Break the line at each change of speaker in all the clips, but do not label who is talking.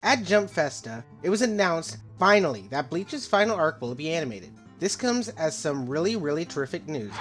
At Jump Festa, it was announced finally that Bleach's final arc will be animated. This comes as some really terrific news,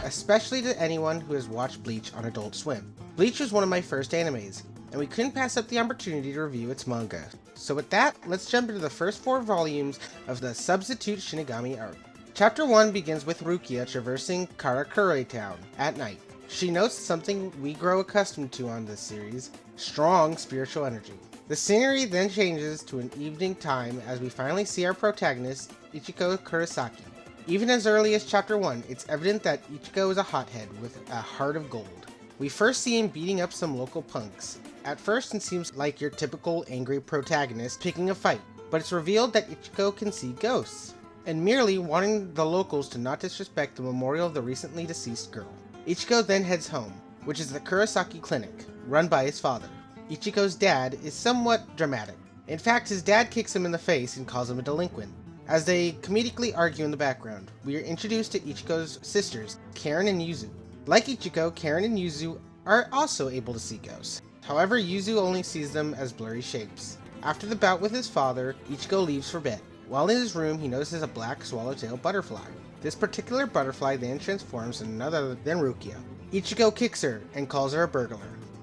especially to anyone who has watched Bleach on Adult Swim. Bleach was one of my first animes, and we couldn't pass up the opportunity to review its manga. So with that, let's jump into the first 4 volumes of the Substitute Shinigami arc. Chapter 1 begins with Rukia traversing Karakure Town at night. She notes something we grow accustomed to on this series: strong spiritual energy. The scenery then changes to an evening time as we finally see our protagonist, Ichiko Kurosaki. Even as early as Chapter 1, it's evident that Ichiko is a hothead with a heart of gold. We first see him beating up some local punks. At first, it seems like your typical angry protagonist picking a fight, but it's revealed that Ichiko can see ghosts, and merely wanting the locals to not disrespect the memorial of the recently deceased girl. Ichiko then heads home, which is the Kurosaki Clinic, run by his father. Ichiko's dad is somewhat dramatic. In fact, his dad kicks him in the face and calls him a delinquent. As they comedically argue in the background, we are introduced to Ichiko's sisters, Karen and Yuzu. Like Ichiko, Karen and Yuzu are also able to see ghosts. However, Yuzu only sees them as blurry shapes. After the bout with his father, Ichiko leaves for bed. While in his room, he notices a black swallowtail butterfly. This particular butterfly then transforms into none other than Rukia. Ichiko kicks her and calls her a burglar.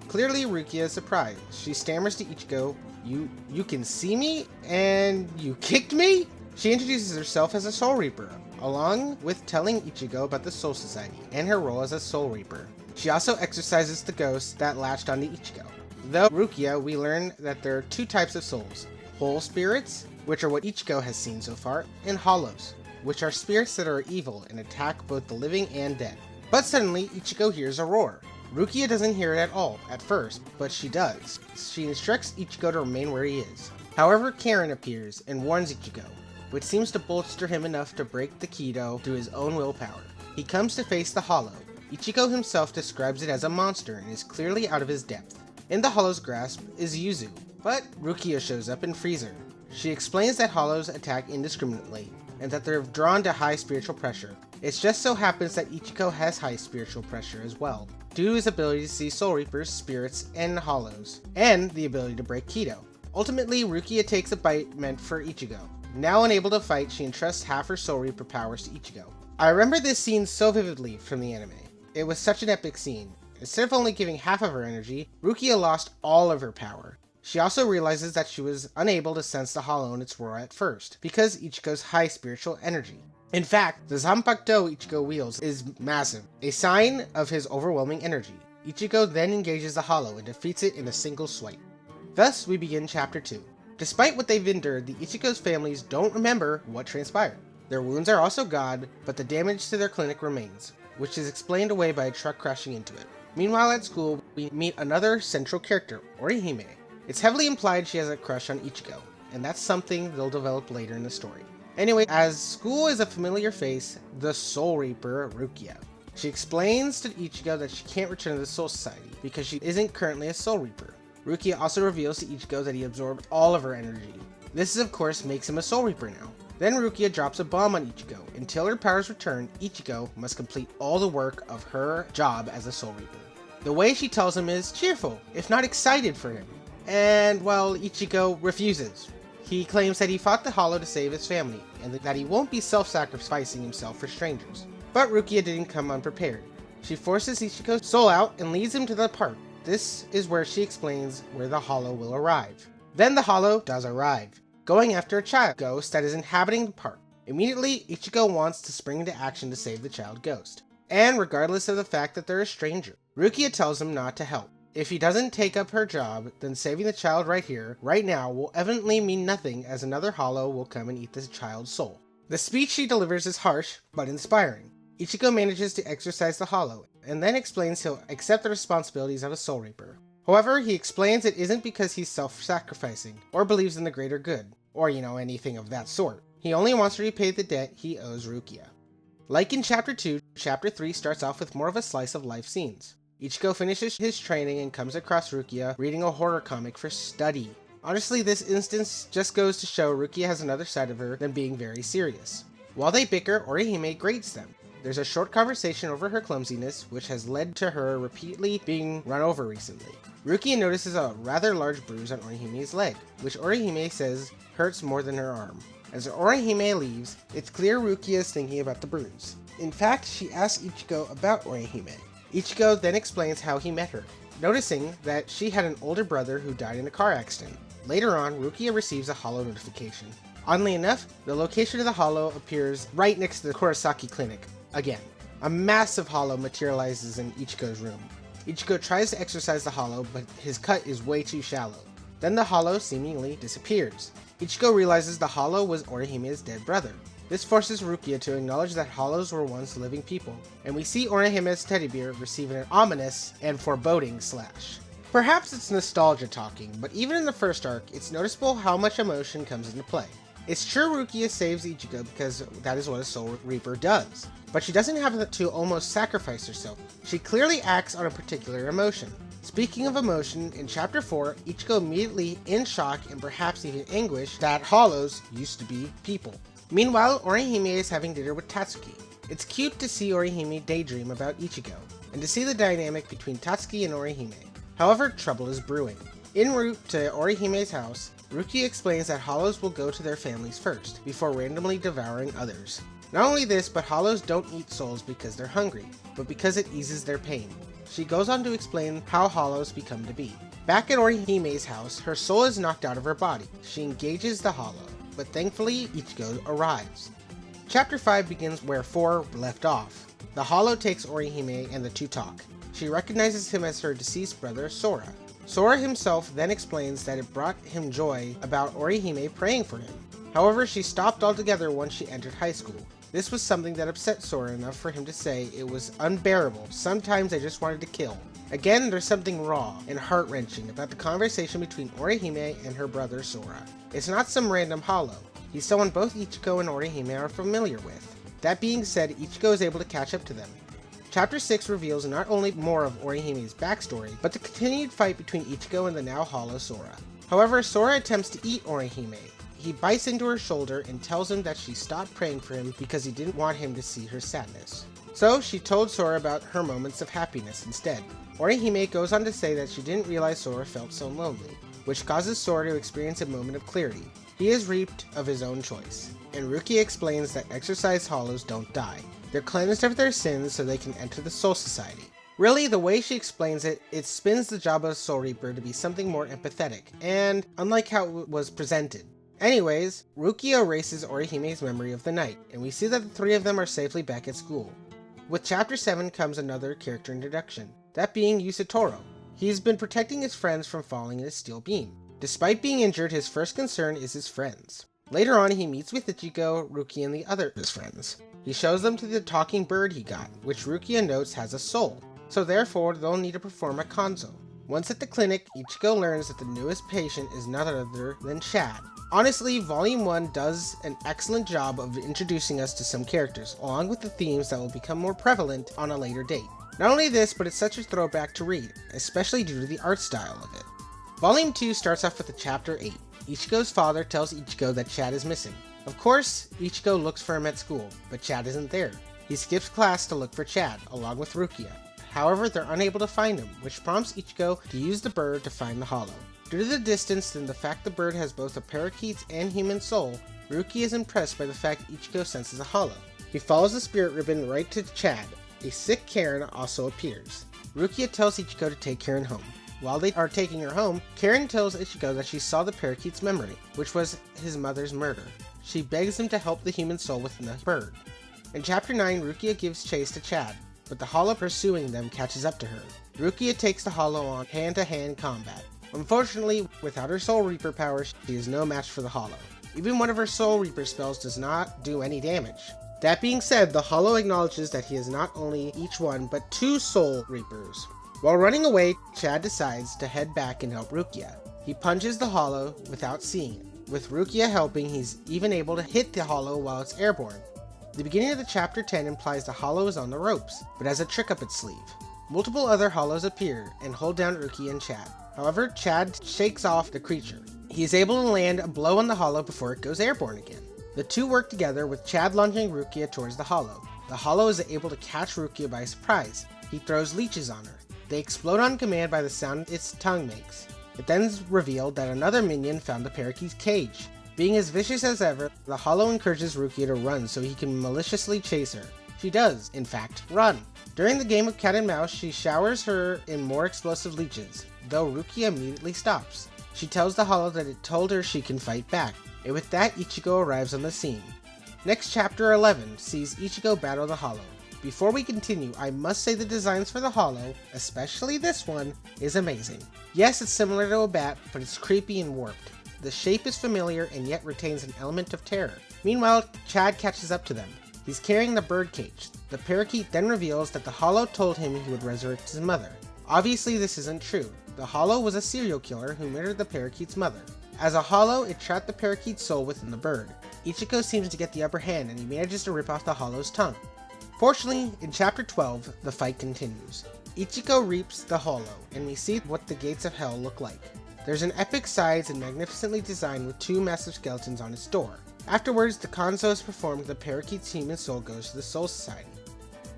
Clearly, Rukia is surprised. She stammers to Ichiko, You can see me? And you kicked me?" She introduces herself as a Soul Reaper, along with telling Ichigo about the Soul Society and her role as a Soul Reaper. She also exorcises the ghosts that latched onto Ichigo. Though Rukia, we learn that there are 2 types of souls: whole spirits, which are what Ichigo has seen so far, and hollows, which are spirits that are evil and attack both the living and dead. But suddenly, Ichigo hears a roar. Rukia doesn't hear it at all at first, but she does. She instructs Ichigo to remain where he is. However, Karen appears and warns Ichigo, which seems to bolster him enough to break the Kido through his own willpower. He comes to face the Hollow. Ichigo himself describes it as a monster and is clearly out of his depth. In the Hollow's grasp is Yuzu, but Rukia shows up and frees her. She explains that Hollows attack indiscriminately, and that they're drawn to high spiritual pressure. It just so happens that Ichigo has high spiritual pressure as well, due to his ability to see Soul Reapers, spirits, and Hollows, and the ability to break Kido. Ultimately, Rukia takes a bite meant for Ichigo. Now unable to fight, she entrusts half her Soul Reaper powers to Ichigo. I remember this scene so vividly from the anime. It was such an epic scene. Instead of only giving half of her energy, Rukia lost all of her power. She also realizes that she was unable to sense the Hollow in its roar at first, because Ichigo's high spiritual energy. In fact, the Zanpakuto Ichigo wields is massive, a sign of his overwhelming energy. Ichigo then engages the Hollow and defeats it in a single swipe. Thus, we begin Chapter 2. Despite what they've endured, the Ichigo's families don't remember what transpired. Their wounds are also gone, but the damage to their clinic remains, which is explained away by a truck crashing into it. Meanwhile at school, we meet another central character, Orihime. It's heavily implied she has a crush on Ichigo, and that's something they'll develop later in the story. Anyway, as school is a familiar face, the Soul Reaper, Rukia. She explains to Ichigo that she can't return to the Soul Society because she isn't currently a Soul Reaper. Rukia also reveals to Ichigo that he absorbed all of her energy. This of course makes him a Soul Reaper now. Then Rukia drops a bomb on Ichigo. Until her powers return, Ichigo must complete all the work of her job as a Soul Reaper. The way she tells him is cheerful, if not excited for him. And, well, Ichigo refuses. He claims that he fought the Hollow to save his family, and that he won't be self-sacrificing himself for strangers. But Rukia didn't come unprepared. She forces Ichigo's soul out and leads him to the park. This is where she explains where the Hollow will arrive. Then the Hollow does arrive, going after a child ghost that is inhabiting the park. Immediately, Ichigo wants to spring into action to save the child ghost. And regardless of the fact that they're a stranger, Rukia tells him not to help. If he doesn't take up her job, then saving the child right here, right now, will evidently mean nothing, as another Hollow will come and eat the child's soul. The speech she delivers is harsh, but inspiring. Ichigo manages to exorcise the Hollow, and then explains he'll accept the responsibilities of a Soul Reaper. However, he explains it isn't because he's self-sacrificing, or believes in the greater good, or anything of that sort. He only wants to repay the debt he owes Rukia. Like in Chapter 2, Chapter 3 starts off with more of a slice of life scenes. Ichigo finishes his training and comes across Rukia reading a horror comic for study. Honestly, this instance just goes to show Rukia has another side of her than being very serious. While they bicker, Orihime grates them. There's a short conversation over her clumsiness, which has led to her repeatedly being run over recently. Rukia notices a rather large bruise on Orihime's leg, which Orihime says hurts more than her arm. As Orihime leaves, it's clear Rukia is thinking about the bruise. In fact, she asks Ichigo about Orihime. Ichigo then explains how he met her, noticing that she had an older brother who died in a car accident. Later on, Rukia receives a hollow notification. Oddly enough, the location of the hollow appears right next to the Kurosaki Clinic. Again, a massive hollow materializes in Ichigo's room. Ichigo tries to exorcise the hollow, but his cut is way too shallow. Then the hollow seemingly disappears. Ichigo realizes the hollow was Orihime's dead brother. This forces Rukia to acknowledge that hollows were once living people, and we see Orihime's teddy bear receiving an ominous and foreboding slash. Perhaps it's nostalgia talking, but even in the first arc, it's noticeable how much emotion comes into play. It's true Rukia saves Ichigo because that is what a Soul Reaper does, but she doesn't have to almost sacrifice herself. She clearly acts on a particular emotion. Speaking of emotion, in Chapter 4, Ichigo immediately in shock and perhaps even anguish that hollows used to be people. Meanwhile, Orihime is having dinner with Tatsuki. It's cute to see Orihime daydream about Ichigo, and to see the dynamic between Tatsuki and Orihime. However, trouble is brewing. En route to Orihime's house, Rukia explains that hollows will go to their families first, before randomly devouring others. Not only this, but hollows don't eat souls because they're hungry, but because it eases their pain. She goes on to explain how hollows become to be. Back at Orihime's house, her soul is knocked out of her body. She engages the hollow, but thankfully Ichigo arrives. Chapter 5 begins where 4 left off. The hollow takes Orihime and the two talk. She recognizes him as her deceased brother, Sora. Sora himself then explains that it brought him joy about Orihime praying for him. However, she stopped altogether once she entered high school. This was something that upset Sora enough for him to say it was unbearable. Sometimes I just wanted to kill. Again, there's something raw and heart-wrenching about the conversation between Orihime and her brother Sora. It's not some random hollow. He's someone both Ichigo and Orihime are familiar with. That being said, Ichigo is able to catch up to them. Chapter 6 reveals not only more of Orihime's backstory, but the continued fight between Ichigo and the now hollow Sora. However, Sora attempts to eat Orihime. He bites into her shoulder and tells him that she stopped praying for him because he didn't want him to see her sadness. So she told Sora about her moments of happiness instead. Orihime goes on to say that she didn't realize Sora felt so lonely, which causes Sora to experience a moment of clarity. He is reaped of his own choice, and Rukia explains that exorcised hollows don't die. They're cleansed of their sins so they can enter the Soul Society. Really, the way she explains it, it spins the job of a Soul Reaper to be something more empathetic, and unlike how it was presented. Anyways, Rukia erases Orihime's memory of the night, and we see that the three of them are safely back at school. With Chapter 7 comes another character introduction, that being Yusutoro. He's been protecting his friends from falling in a steel beam. Despite being injured, his first concern is his friends. Later on, he meets with Ichigo, Rukia, and the other of his friends. He shows them to the talking bird he got, which Rukia notes has a soul, so therefore they'll need to perform a kanzo. Once at the clinic, Ichigo learns that the newest patient is none other than Chad. Honestly, Volume 1 does an excellent job of introducing us to some characters, along with the themes that will become more prevalent on a later date. Not only this, but it's such a throwback to read, especially due to the art style of it. Volume 2 starts off with the Chapter 8. Ichigo's father tells Ichigo that Chad is missing. Of course, Ichigo looks for him at school, but Chad isn't there. He skips class to look for Chad, along with Rukia. However, they're unable to find him, which prompts Ichigo to use the bird to find the hollow. Due to the distance and the fact the bird has both a parakeet's and human soul, Rukia is impressed by the fact Ichigo senses a hollow. He follows the spirit ribbon right to Chad. A sick Karen also appears. Rukia tells Ichigo to take Karen home. While they are taking her home, Karen tells Ichigo that she saw the parakeet's memory, which was his mother's murder. She begs him to help the human soul within the bird. In Chapter 9, Rukia gives chase to Chad, but the hollow pursuing them catches up to her. Rukia takes the hollow on hand-to-hand combat. Unfortunately, without her Soul Reaper power, she is no match for the hollow. Even one of her Soul Reaper spells does not do any damage. That being said, the hollow acknowledges that he is not only each one, but two Soul Reapers. While running away, Chad decides to head back and help Rukia. He punches the hollow without seeing it. With Rukia helping, he's even able to hit the hollow while it's airborne. The beginning of the Chapter 10 implies the hollow is on the ropes, but has a trick up its sleeve. Multiple other hollows appear and hold down Rukia and Chad. However, Chad shakes off the creature. He is able to land a blow on the hollow before it goes airborne again. The two work together, with Chad launching Rukia towards the hollow. The Hollow is able to catch Rukia by surprise. He throws leeches on her. They explode on command by the sound its tongue makes. It then is revealed that another minion found the parakeet's cage. Being as vicious as ever, the Hollow encourages Rukia to run so he can maliciously chase her. She does, in fact, run. During the game of cat and mouse, she showers her in more explosive leeches, though Rukia immediately stops. She tells the Hollow that it told her she can fight back, and with that Ichigo arrives on the scene. Next, chapter 11 sees Ichigo battle the Hollow. Before we continue, I must say the designs for the Hollow, especially this one, is amazing. Yes, it's similar to a bat, but it's creepy and warped. The shape is familiar and yet retains an element of terror. Meanwhile, Chad catches up to them. He's carrying the birdcage. The parakeet then reveals that the Hollow told him he would resurrect his mother. Obviously, this isn't true. The Hollow was a serial killer who murdered the parakeet's mother. As a Hollow, it trapped the parakeet's soul within the bird. Ichigo seems to get the upper hand and he manages to rip off the Hollow's tongue. Fortunately, in chapter 12, the fight continues. Ichigo reaps the Hollow, and we see what the gates of hell look like. There's an epic size and magnificently designed with 2 massive skeletons on its door. Afterwards, the Konzo is performed, the parakeet's human soul goes to the Soul Society.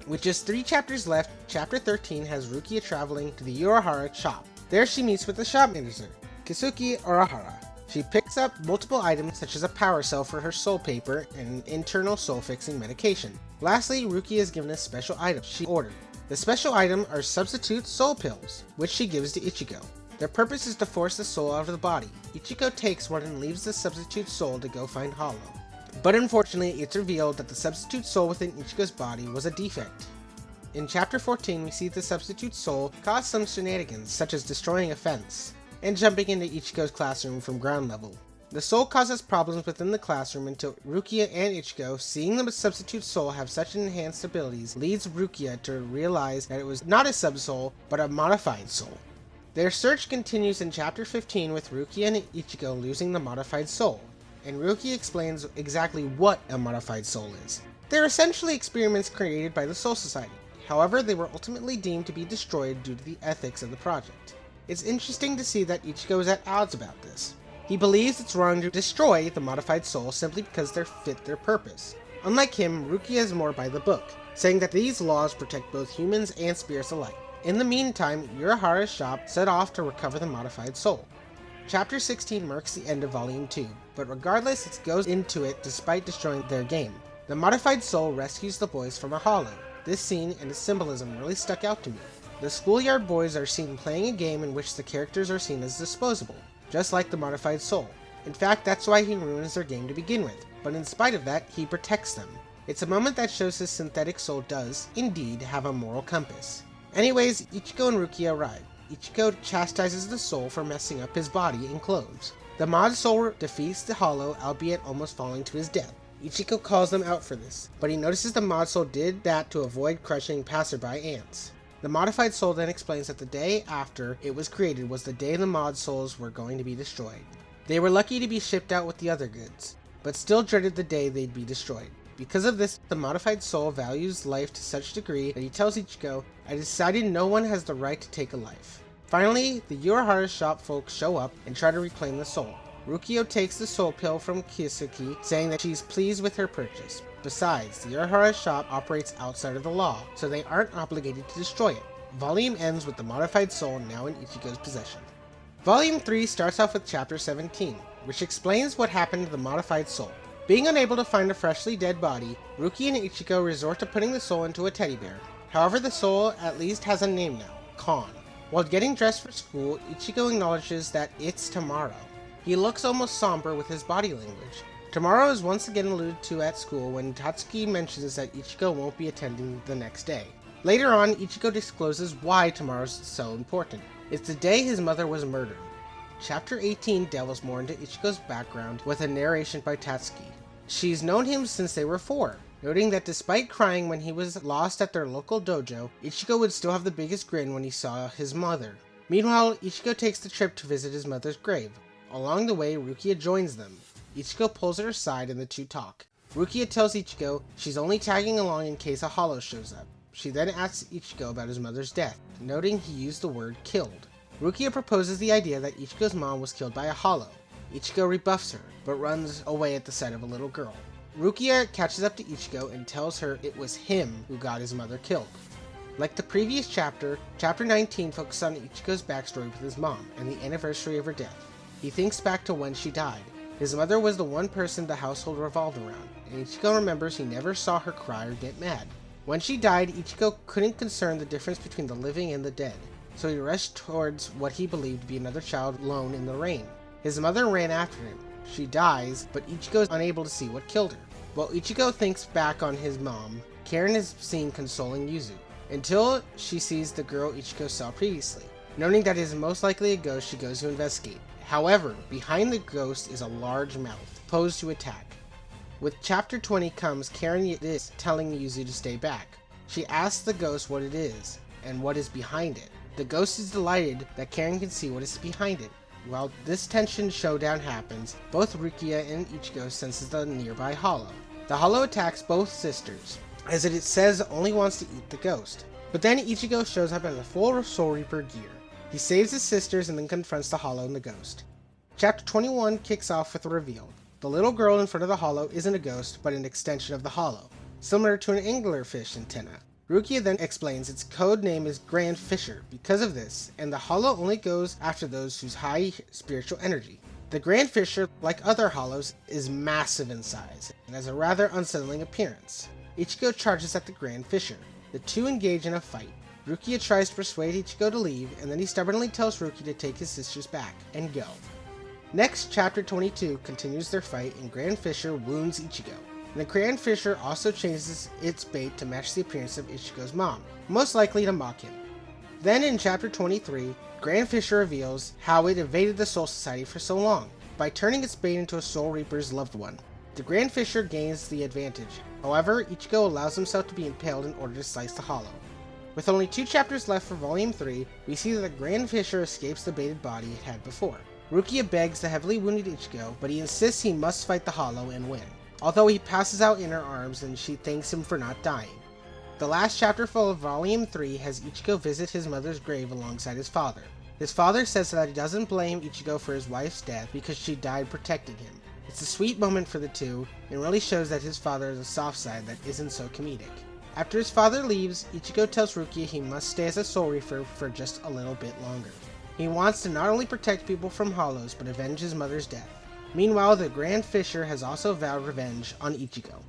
With just 3 chapters left, chapter 13 has Rukia traveling to the Urahara shop. There she meets with the shop manager, Kisuki Urahara. She picks up multiple items such as a power cell for her soul paper and an internal soul fixing medication. Lastly, Rukia is given a special item she ordered. The special item are substitute soul pills, which she gives to Ichigo. Their purpose is to force the soul out of the body. Ichigo takes one and leaves the substitute soul to go find Hollow. But unfortunately, it's revealed that the substitute soul within Ichigo's body was a defect. In chapter 14, we see the substitute soul cause some shenanigans, such as destroying a fence, and jumping into Ichigo's classroom from ground level. The soul causes problems within the classroom until Rukia and Ichigo, seeing the substitute soul have such enhanced abilities, leads Rukia to realize that it was not a sub-soul, but a modified soul. Their search continues in chapter 15 with Rukia and Ichigo losing the modified soul, and Rukia explains exactly what a modified soul is. They're essentially experiments created by the Soul Society. However, they were ultimately deemed to be destroyed due to the ethics of the project. It's interesting to see that Ichigo is at odds about this. He believes it's wrong to destroy the modified soul simply because they fit their purpose. Unlike him, Rukia is more by the book, saying that these laws protect both humans and spirits alike. In the meantime, Urahara's shop set off to recover the modified soul. Chapter 16 marks the end of Volume 2, but regardless, it goes into it despite destroying their game. The modified soul rescues the boys from a hollow. This scene and its symbolism really stuck out to me. The schoolyard boys are seen playing a game in which the characters are seen as disposable, just like the modified soul. In fact, that's why he ruins their game to begin with, but in spite of that, he protects them. It's a moment that shows his synthetic soul does, indeed, have a moral compass. Anyways, Ichigo and Rukia arrive. Ichigo chastises the soul for messing up his body and clothes. The mod soul defeats the hollow, albeit almost falling to his death. Ichigo calls them out for this, but he notices the mod soul did that to avoid crushing passerby ants. The modified soul then explains that the day after it was created was the day the mod souls were going to be destroyed. They were lucky to be shipped out with the other goods, but still dreaded the day they'd be destroyed. Because of this, the modified soul values life to such a degree that he tells Ichigo, "I decided no one has the right to take a life." Finally, the Urahara shop folks show up and try to reclaim the soul. Rukia takes the soul pill from Kisuki, saying that she's pleased with her purchase. Besides, the Urahara shop operates outside of the law, so they aren't obligated to destroy it. Volume ends with the modified soul now in Ichigo's possession. Volume 3 starts off with chapter 17, which explains what happened to the modified soul. Being unable to find a freshly dead body, Rukia and Ichigo resort to putting the soul into a teddy bear. However, the soul at least has a name now, Kon. While getting dressed for school, Ichigo acknowledges that it's tomorrow. He looks almost somber with his body language. Tomorrow is once again alluded to at school when Tatsuki mentions that Ichigo won't be attending the next day. Later on, Ichigo discloses why tomorrow's so important. It's the day his mother was murdered. Chapter 18 delves more into Ichigo's background with a narration by Tatsuki. She's known him since they were 4, noting that despite crying when he was lost at their local dojo, Ichigo would still have the biggest grin when he saw his mother. Meanwhile, Ichigo takes the trip to visit his mother's grave. Along the way, Rukia joins them. Ichigo pulls her aside and the two talk. Rukia tells Ichigo she's only tagging along in case a hollow shows up. She then asks Ichigo about his mother's death, noting he used the word killed. Rukia proposes the idea that Ichigo's mom was killed by a hollow. Ichigo rebuffs her, but runs away at the sight of a little girl. Rukia catches up to Ichigo and tells her it was him who got his mother killed. Like the previous chapter, Chapter 19 focuses on Ichigo's backstory with his mom and the anniversary of her death. He thinks back to when she died. His mother was the one person the household revolved around, and Ichigo remembers he never saw her cry or get mad. When she died, Ichigo couldn't discern the difference between the living and the dead, so he rushed towards what he believed to be another child alone in the rain. His mother ran after him. She dies, but Ichigo is unable to see what killed her. While Ichigo thinks back on his mom, Karen is seen consoling Yuzu, until she sees the girl Ichigo saw previously. Noting that it is most likely a ghost, she goes to investigate. However, behind the ghost is a large mouth, posed to attack. With Chapter 20 comes Karen is telling Yuzu to stay back. She asks the ghost what it is, and what is behind it. The ghost is delighted that Karen can see what is behind it. While this tension showdown happens, both Rukia and Ichigo senses the nearby hollow. The hollow attacks both sisters, as it says it only wants to eat the ghost. But then Ichigo shows up in a full Soul Reaper gear. He saves his sisters and then confronts the hollow and the ghost. Chapter 21 kicks off with a reveal. The little girl in front of the hollow isn't a ghost, but an extension of the hollow, similar to an anglerfish antenna. Rukia then explains its code name is Grand Fisher because of this, and the hollow only goes after those whose high spiritual energy. The Grand Fisher, like other hollows, is massive in size, and has a rather unsettling appearance. Ichigo charges at the Grand Fisher. The two engage in a fight. Rukia tries to persuade Ichigo to leave, and then he stubbornly tells Rukia to take his sisters back and go. Next, Chapter 22 continues their fight, and Grand Fisher wounds Ichigo. And the Grand Fisher also changes its bait to match the appearance of Ichigo's mom, most likely to mock him. Then in Chapter 23, Grand Fisher reveals how it evaded the Soul Society for so long, by turning its bait into a Soul Reaper's loved one. The Grand Fisher gains the advantage. However, Ichigo allows himself to be impaled in order to slice the hollow. With only 2 chapters left for Volume 3, we see that the Grand Fisher escapes the baited body it had before. Rukia begs the heavily wounded Ichigo, but he insists he must fight the hollow and win, although he passes out in her arms and she thanks him for not dying. The last chapter full of Volume 3 has Ichigo visit his mother's grave alongside his father. His father says that he doesn't blame Ichigo for his wife's death because she died protecting him. It's a sweet moment for the two, and really shows that his father has a soft side that isn't so comedic. After his father leaves, Ichigo tells Rukia he must stay as a Soul Reaper for just a little bit longer. He wants to not only protect people from hollows, but avenge his mother's death. Meanwhile, the Grand Fisher has also vowed revenge on Ichigo.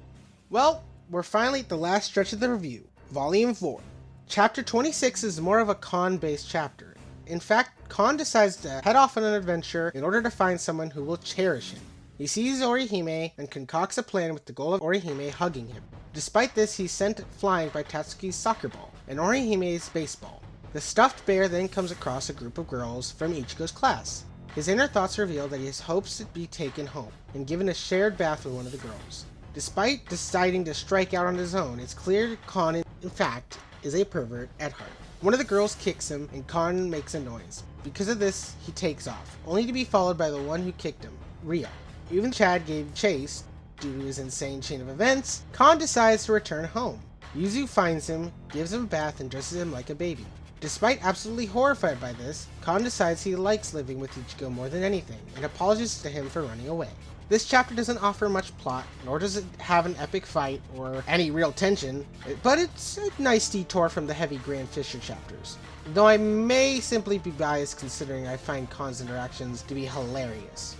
Well, we're finally at the last stretch of the review, Volume 4. Chapter 26 is more of a Kon-based chapter. In fact, Kon decides to head off on an adventure in order to find someone who will cherish him. He sees Orihime and concocts a plan with the goal of Orihime hugging him. Despite this, he's sent flying by Tatsuki's soccer ball and Orihime's baseball. The stuffed bear then comes across a group of girls from Ichigo's class. His inner thoughts reveal that he hopes to be taken home and given a shared bath with one of the girls. Despite deciding to strike out on his own, it's clear Kon, in fact, is a pervert at heart. One of the girls kicks him and Kon makes a noise. Because of this, he takes off, only to be followed by the one who kicked him, Rio. Even Chad gave chase. Due to his insane chain of events, Kon decides to return home. Yuzu finds him, gives him a bath, and dresses him like a baby. Despite absolutely horrified by this, Kon decides he likes living with Ichigo more than anything, and apologizes to him for running away. This chapter doesn't offer much plot, nor does it have an epic fight or any real tension, but it's a nice detour from the heavy Grand Fisher chapters. Though I may simply be biased considering I find Kon's interactions to be hilarious.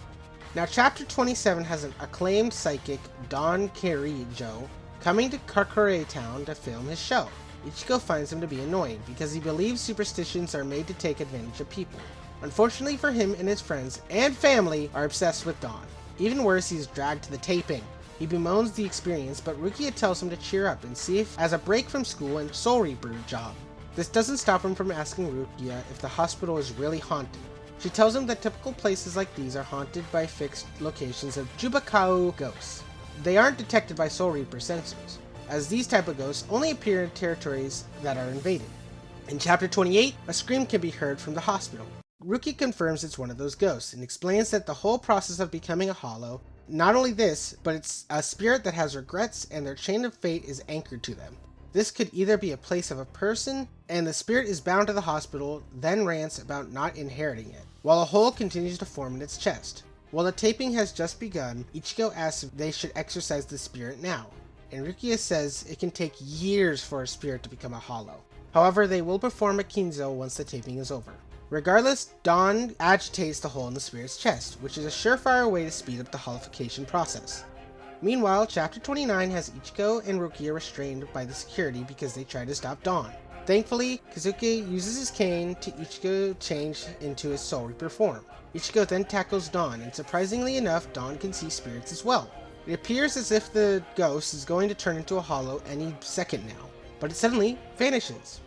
Now, Chapter 27 has an acclaimed psychic, Don Kirijo, coming to Kakure Town to film his show. Ichigo finds him to be annoying because he believes superstitions are made to take advantage of people. Unfortunately for him, and his friends and family are obsessed with Don. Even worse, he's dragged to the taping. He bemoans the experience, but Rukia tells him to cheer up and see if as a break from school and Soul Reaper job. This doesn't stop him from asking Rukia if the hospital is really haunted. She tells him that typical places like these are haunted by fixed locations of Jubakao ghosts. They aren't detected by Soul Reaper sensors, as these type of ghosts only appear in territories that are invaded. In Chapter 28, a scream can be heard from the hospital. Rukia confirms it's one of those ghosts, and explains that the whole process of becoming a hollow, not only this, but it's a spirit that has regrets and their chain of fate is anchored to them. This could either be a place of a person, and the spirit is bound to the hospital, then rants about not inheriting it, while a hole continues to form in its chest. While the taping has just begun, Ichigo asks if they should exercise the spirit now, and Rukia says it can take years for a spirit to become a hollow. However, they will perform a Kinzo once the taping is over. Regardless, Dawn agitates the hole in the spirit's chest, which is a surefire way to speed up the holification process. Meanwhile, Chapter 29 has Ichigo and Rukia restrained by the security because they try to stop Dawn. Thankfully, Kazuki uses his cane to Ichigo change into his Soul Reaper form. Ichigo then tackles Dawn, and surprisingly enough, Dawn can see spirits as well. It appears as if the ghost is going to turn into a hollow any second now, but it suddenly vanishes.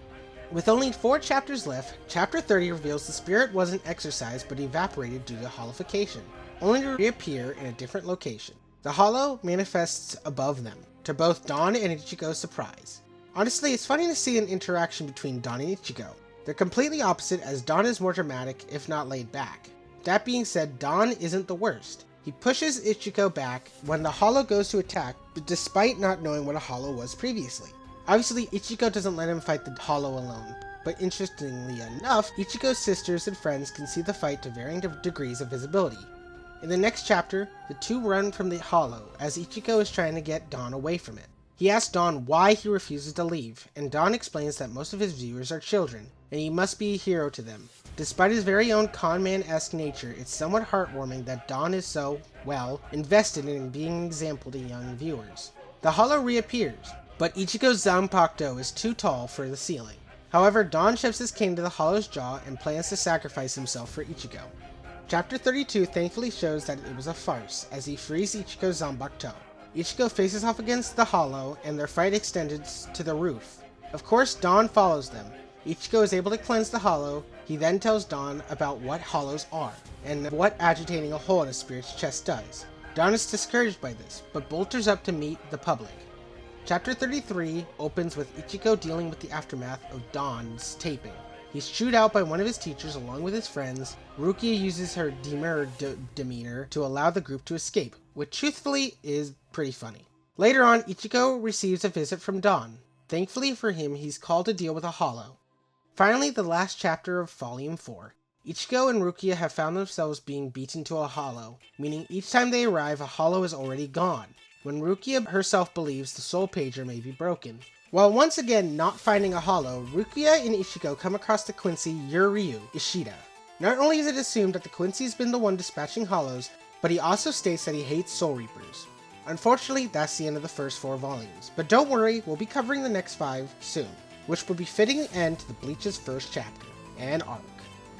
With only 4 chapters left, Chapter 30 reveals the spirit wasn't exorcised but evaporated due to holification, only to reappear in a different location. The hollow manifests above them, to both Dawn and Ichigo's surprise. Honestly, it's funny to see an interaction between Dawn and Ichigo. They're completely opposite, as Dawn is more dramatic, if not laid back. That being said, Dawn isn't the worst. He pushes Ichigo back when the hollow goes to attack, but despite not knowing what a hollow was previously. Obviously, Ichigo doesn't let him fight the hollow alone, but interestingly enough, Ichigo's sisters and friends can see the fight to varying degrees of visibility. In the next chapter, the two run from the hollow, as Ichigo is trying to get Dawn away from it. He asks Dawn why he refuses to leave, and Dawn explains that most of his viewers are children, and he must be a hero to them. Despite his very own conman-esque nature, it's somewhat heartwarming that Dawn is so, well, invested in being an example to young viewers. The hollow reappears, but Ichigo's Zanpakuto is too tall for the ceiling. However, Dawn shoves his cane to the hollow's jaw and plans to sacrifice himself for Ichigo. Chapter 32 thankfully shows that it was a farce, as he frees Ichigo's Zanpakuto. Ichigo faces off against the hollow, and their fight extends to the roof. Of course, Dawn follows them. Ichigo is able to cleanse the hollow. He then tells Dawn about what hollows are, and what agitating a hole in a spirit's chest does. Dawn is discouraged by this, but bolters up to meet the public. Chapter 33 opens with Ichigo dealing with the aftermath of Dawn's taping. He's chewed out by one of his teachers along with his friends. Rukia uses her demure demeanor to allow the group to escape, which truthfully is pretty funny. Later on, Ichigo receives a visit from Dawn. Thankfully for him, he's called to deal with a hollow. Finally, the last chapter of Volume 4. Ichigo and Rukia have found themselves being beaten to a hollow, meaning each time they arrive, a hollow is already gone, when Rukia herself believes the soul pager may be broken. While once again not finding a hollow, Rukia and Ichigo come across the Quincy Yuryu Ishida. Not only is it assumed that the Quincy's been the one dispatching hollows, but he also states that he hates Soul Reapers. Unfortunately, that's the end of the first 4 volumes, but don't worry, we'll be covering the next 5 soon, which will be fitting the end to the Bleach's first chapter and arc.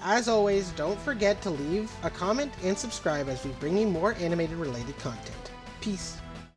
As always, don't forget to leave a comment and subscribe as we bring you more animated related content. Peace.